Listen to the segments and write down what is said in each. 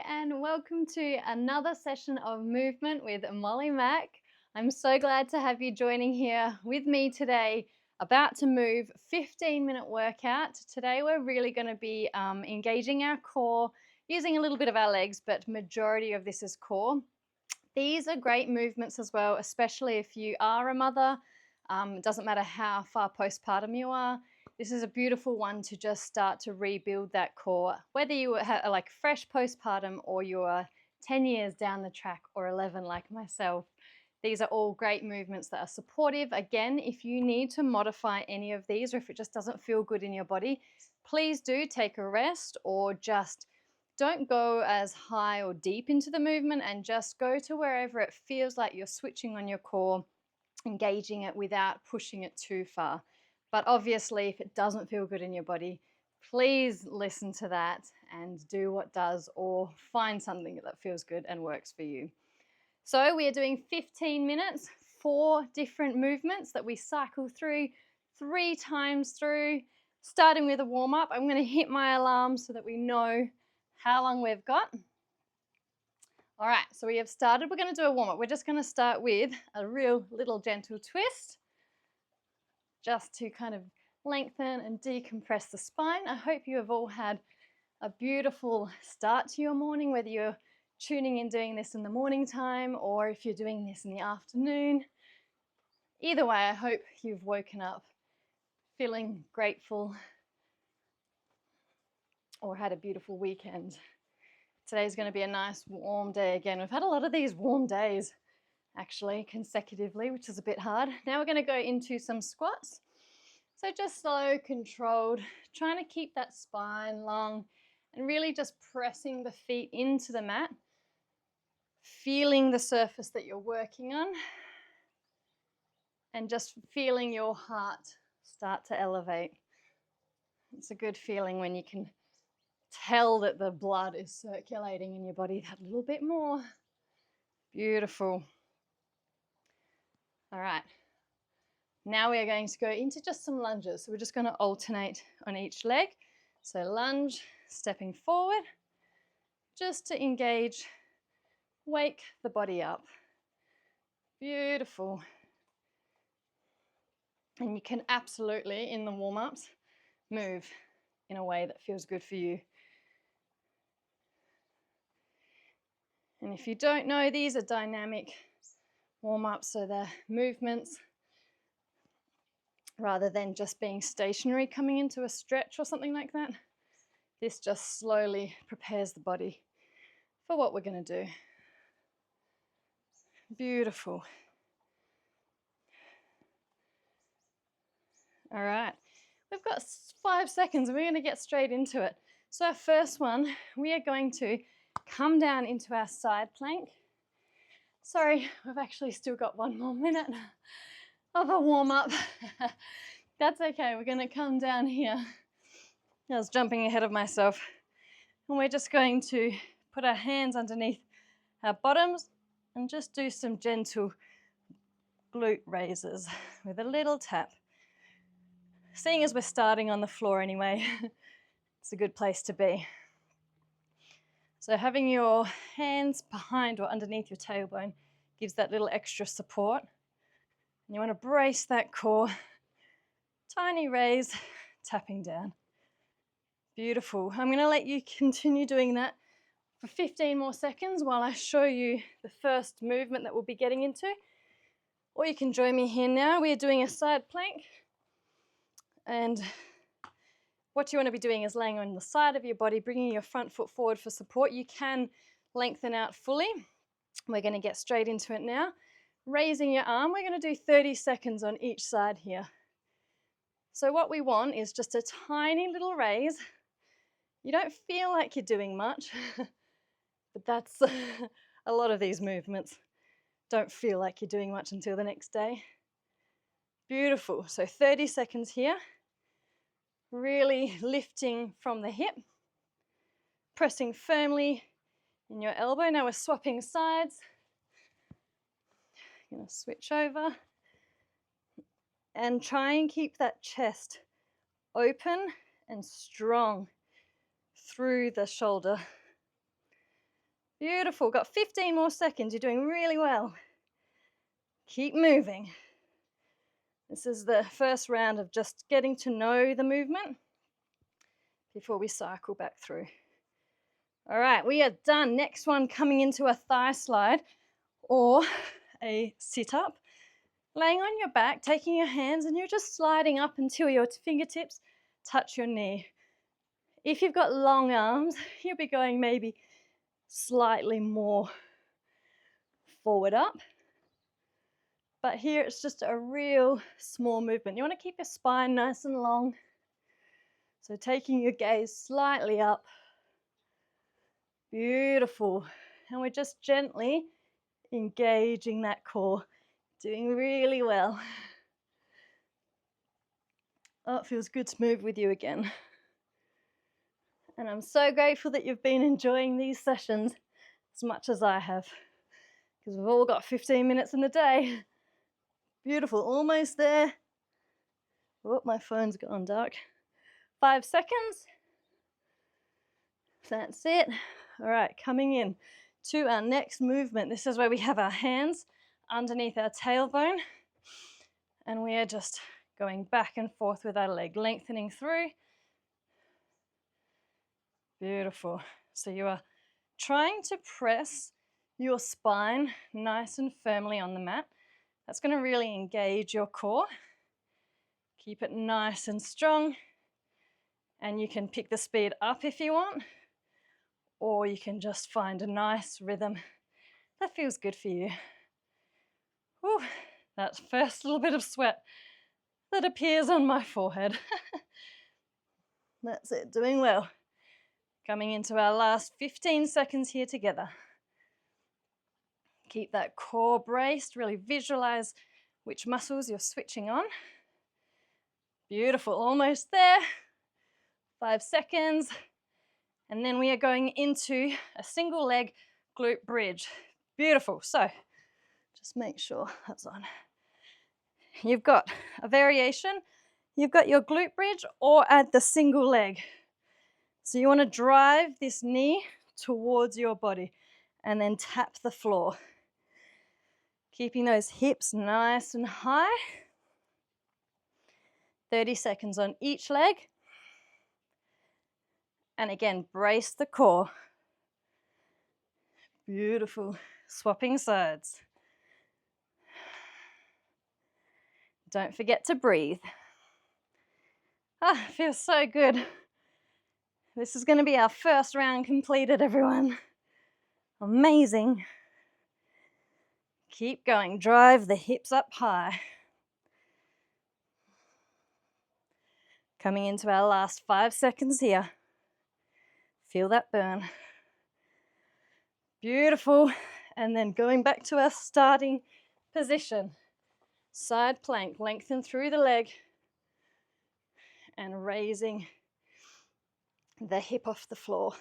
and welcome to another session of movement with Molly Mack. I'm so glad to have you joining here with me today. About to move 15-minute workout. Today we're really going to be engaging our core, using a little bit of our legs, but majority of this is core. These are great movements as well, especially if you are a mother. It doesn't matter how far postpartum you are. This is a beautiful one to just start to rebuild that core, whether you are like fresh postpartum or you're 10 years down the track or 11 like myself. These are all great movements that are supportive. Again, if you need to modify any of these or if it just doesn't feel good in your body, please do take a rest or just don't go as high or deep into the movement and just go to wherever it feels like you're switching on your core, engaging it without pushing it too far. But obviously, if it doesn't feel good in your body, please listen to that and do what does, or find something that feels good and works for you. So we are doing 15 minutes, 4 different movements that we cycle through 3 times through, starting with a warm-up. I'm going to hit my alarm so that we know how long we've got. All right, so we have started. We're going to do a warm-up. We're just going to start with a real little gentle twist, just to kind of lengthen and decompress the spine. I hope you have all had a beautiful start to your morning, whether you're tuning in doing this in the morning time or if you're doing this in the afternoon. Either way, I hope you've woken up feeling grateful or had a beautiful weekend. Today's going to be a nice warm day again. We've had a lot of these warm days actually consecutively, which is a bit hard. Now we're going to go into some squats. So just slow, controlled, trying to keep that spine long and really just pressing the feet into the mat, feeling the surface that you're working on and just feeling your heart start to elevate. It's a good feeling when you can tell that the blood is circulating in your body that little bit more. Beautiful. All right. Now we are going to go into just some lunges. So we're just going to alternate on each leg. So lunge, stepping forward, just to engage, wake the body up. Beautiful. And you can absolutely, in the warm-ups, move in a way that feels good for you. And if you don't know, these are dynamic warm-ups, so they're movements rather than just being stationary, coming into a stretch or something like that. This just slowly prepares the body for what we're going to do. Beautiful. All right, we've got 5 seconds and we're going to get straight into it. So our first one, we are going to come down into our side plank. Sorry, we've actually still got 1 more minute of a warm-up. That's okay, we're going to come down here. I was jumping ahead of myself. And we're just going to put our hands underneath our bottoms and just do some gentle glute raises with a little tap. Seeing as we're starting on the floor anyway, it's a good place to be. So having your hands behind or underneath your tailbone gives that little extra support. And you want to brace that core. Tiny raise, tapping down. Beautiful. I'm going to let you continue doing that for 15 more seconds while I show you the first movement that we'll be getting into. Or you can join me here now. We are doing a side plank. And what you want to be doing is laying on the side of your body, bringing your front foot forward for support. You can lengthen out fully. We're going to get straight into it now. Raising your arm, we're going to do 30 seconds on each side here. So what we want is just a tiny little raise. You don't feel like you're doing much, but that's a lot of these movements. Don't feel like you're doing much until the next day. Beautiful. So 30 seconds here. Really lifting from the hip, pressing firmly in your elbow. Now we're swapping sides. I'm going to switch over and try and keep that chest open and strong through the shoulder. Beautiful. Got 15 more seconds. You're doing really well. Keep moving. This is the first round of just getting to know the movement before we cycle back through. All right, we are done. Next one, coming into a thigh slide or a sit-up. Laying on your back, taking your hands, and you're just sliding up until your fingertips touch your knee. If you've got long arms, you'll be going maybe slightly more forward up. But here it's just a real small movement. You want to keep your spine nice and long. So taking your gaze slightly up. Beautiful. And we're just gently engaging that core. Doing really well. Oh, it feels good to move with you again. And I'm so grateful that you've been enjoying these sessions as much as I have, because we've all got 15 minutes in a day. Beautiful, almost there. Oh, my phone's gone dark. 5 seconds. That's it. All right, coming in to our next movement. This is where we have our hands underneath our tailbone, and we are just going back and forth with our leg, lengthening through. Beautiful. So you are trying to press your spine nice and firmly on the mat. That's going to really engage your core. Keep it nice and strong. And you can pick the speed up if you want, or you can just find a nice rhythm that feels good for you. Whew, that first little bit of sweat that appears on my forehead. That's it, doing well. Coming into our last 15 seconds here together. Keep that core braced, really visualize which muscles you're switching on. Beautiful, almost there. 5 seconds. And then we are going into a single leg glute bridge. Beautiful, so just make sure that's on. You've got a variation. You've got your glute bridge or add the single leg. So you want to drive this knee towards your body and then tap the floor. Keeping those hips nice and high. 30 seconds on each leg. And again, brace the core. Beautiful. Swapping sides. Don't forget to breathe. Ah, feels so good. This is going to be our first round completed, everyone. Amazing. Keep going. Drive the hips up high. Coming into our last 5 seconds here. Feel that burn. Beautiful. And then going back to our starting position. Side plank, lengthen through the leg and raising the hip off the floor.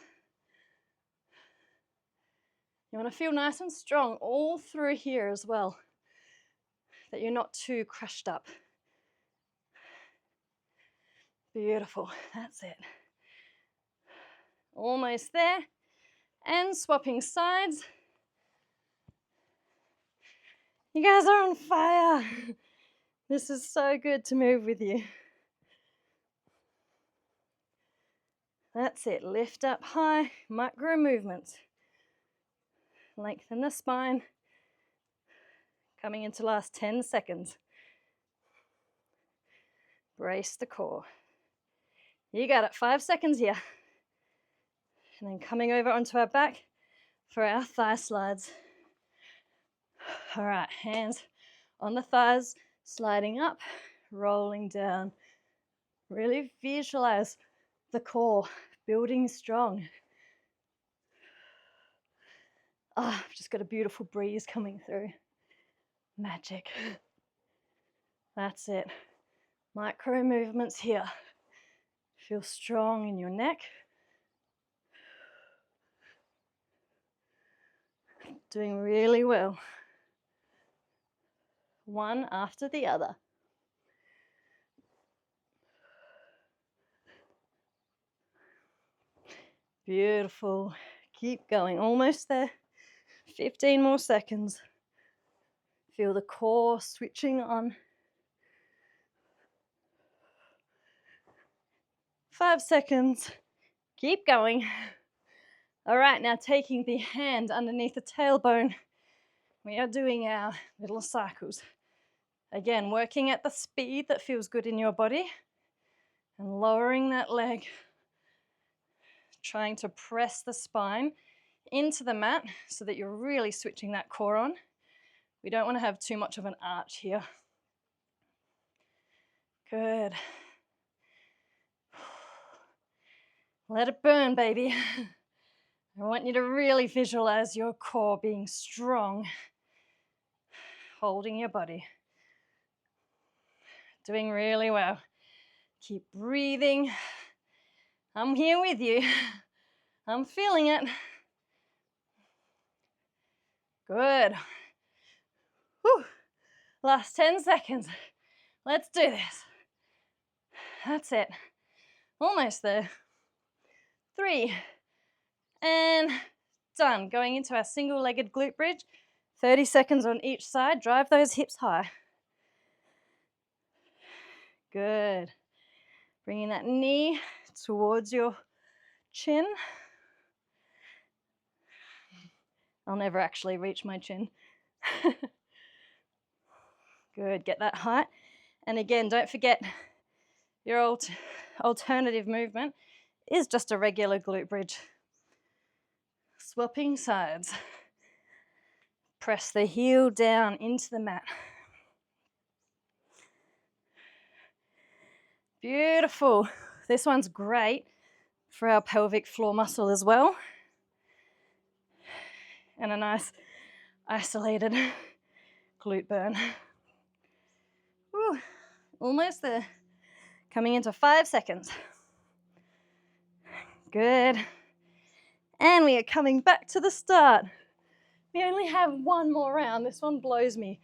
You want to feel nice and strong all through here as well, that you're not too crushed up. Beautiful, that's it. Almost there. And swapping sides. You guys are on fire. This is so good to move with you. That's it, lift up high, micro movements. Lengthen the spine. Coming into last 10 seconds. Brace the core. You got it, 5 seconds here. And then coming over onto our back for our thigh slides. All right, hands on the thighs, sliding up, rolling down. Really visualize the core building strong. Ah, I've just got a beautiful breeze coming through. Magic. That's it. Micro movements here. Feel strong in your neck. Doing really well. One after the other. Beautiful. Keep going, almost there. 15 more seconds. Feel the core switching on. 5 seconds. Keep going. All right, now taking the hand underneath the tailbone, we are doing our little cycles. Again, working at the speed that feels good in your body and lowering that leg, trying to press the spine into the mat so that you're really switching that core on. We don't want to have too much of an arch here. Good. Let it burn, baby. I want you to really visualize your core being strong, holding your body. Doing really well. Keep breathing. I'm here with you. I'm feeling it. Good. Whew. Last 10 seconds. Let's do this. That's it. Almost there. 3. And done. Going into our single-legged glute bridge. 30 seconds on each side. Drive those hips high. Good. Bringing that knee towards your chin. I'll never actually reach my chin. Good, get that height. And again, don't forget your alternative movement is just a regular glute bridge. Swapping sides. Press the heel down into the mat. Beautiful. This one's great for our pelvic floor muscle as well. And a nice isolated glute burn. Whew, almost there. Coming into 5 seconds. Good. And we are coming back to the start. We only have one more round. This one blows me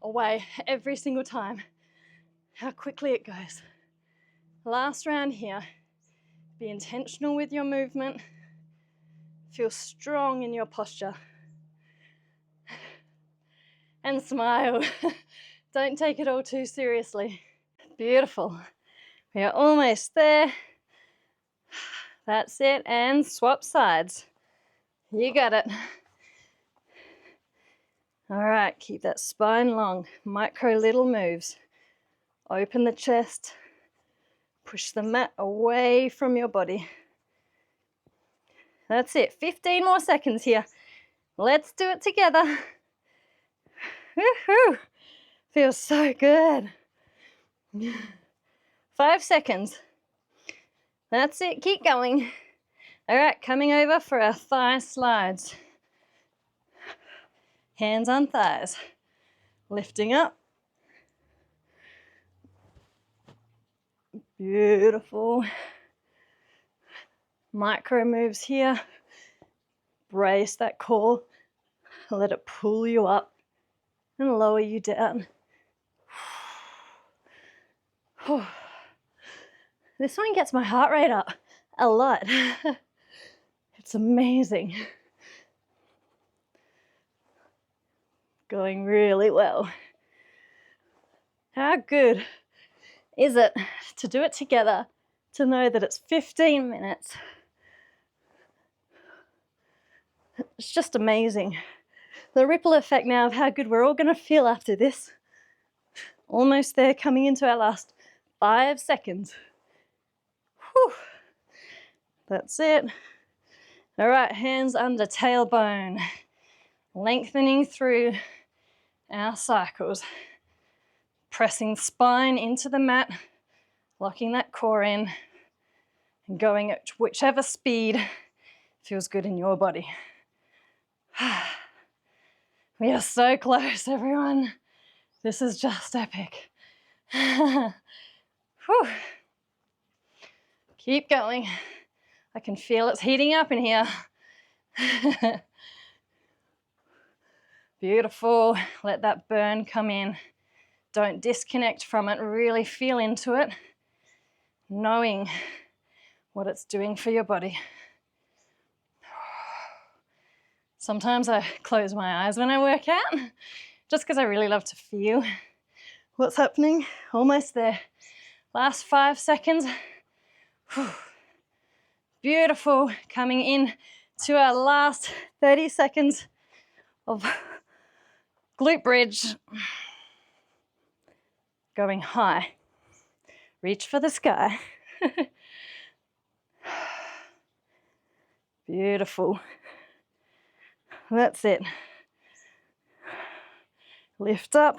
away every single time. How quickly it goes. Last round here. Be intentional with your movement. Feel strong in your posture. And smile. Don't take it all too seriously. Beautiful. We are almost there. That's it. And swap sides. You got it. All right, keep that spine long. Micro little moves. Open the chest. Push the mat away from your body. That's it. 15 more seconds here. Let's do it together. Woohoo! Feels so good. 5 seconds. That's it. Keep going. All right, coming over for our thigh slides. Hands on thighs. Lifting up. Beautiful. Micro moves here. Brace that core. Let it pull you up and lower you down. This one gets my heart rate up a lot. It's amazing. Going really well. How good is it to do it together, to know that it's 15 minutes? It's just amazing. The ripple effect now of how good we're all going to feel after this. Almost there, coming into our last 5 seconds. Whew. That's it. All right, hands under tailbone. Lengthening through our cycles. Pressing spine into the mat, locking that core in, and going at whichever speed feels good in your body. We are so close, everyone. This is just epic. Whew. Keep going. I can feel it's heating up in here. Beautiful. Let that burn come in. Don't disconnect from it. Really feel into it, knowing what it's doing for your body. Sometimes I close my eyes when I work out, just because I really love to feel what's happening. Almost there. Last 5 seconds. Whew. Beautiful. Coming in to our last 30 seconds of glute bridge. Going high. Reach for the sky. Beautiful. That's it. Lift up,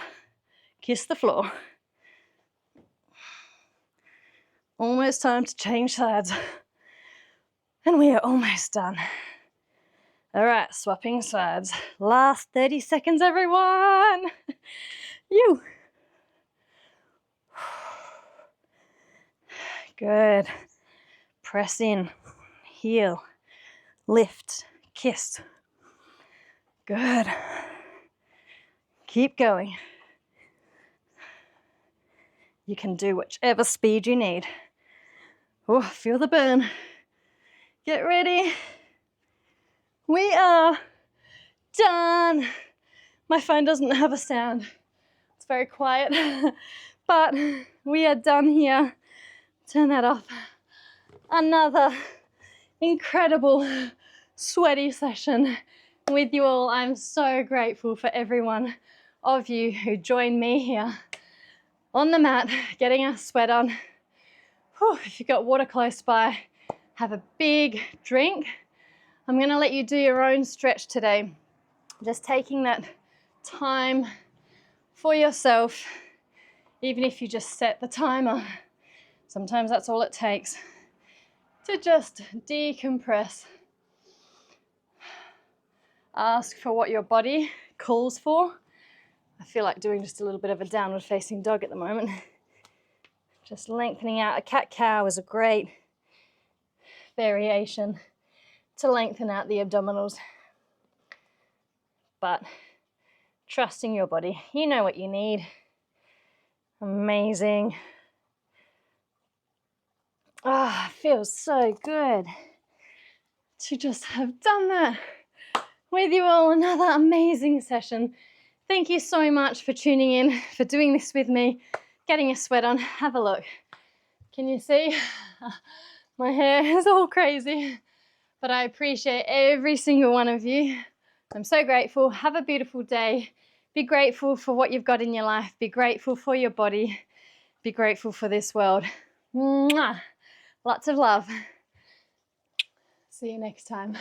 kiss the floor. Almost time to change sides. And we are almost done. All right, swapping sides. Last 30 seconds, everyone. You. Good. Press in, heel, lift, kiss. Good. Keep going. You can do whichever speed you need. Oh, feel the burn. Get ready. We are done. My phone doesn't have a sound. It's very quiet, but we are done here. Turn that off. Another incredible sweaty session with you all. I'm so grateful for every one of you who joined me here on the mat, getting our sweat on. Whew, if you've got water close by, have a big drink. I'm going to let you do your own stretch today. Just taking that time for yourself, even if you just set the timer. Sometimes that's all it takes to just decompress. Ask for what your body calls for. I feel like doing just a little bit of a downward facing dog at the moment. Just lengthening out. A cat-cow is a great variation to lengthen out the abdominals. But trusting your body. You know what you need. Amazing. Ah, feels so good to just have done that with you all. Another amazing session. Thank you so much for tuning in, for doing this with me, getting a sweat on. Have a look. Can you see? My hair is all crazy, but I appreciate every single one of you. I'm so grateful. Have a beautiful day. Be grateful for what you've got in your life. Be grateful for your body. Be grateful for this world. Mwah. Lots of love. See you next time.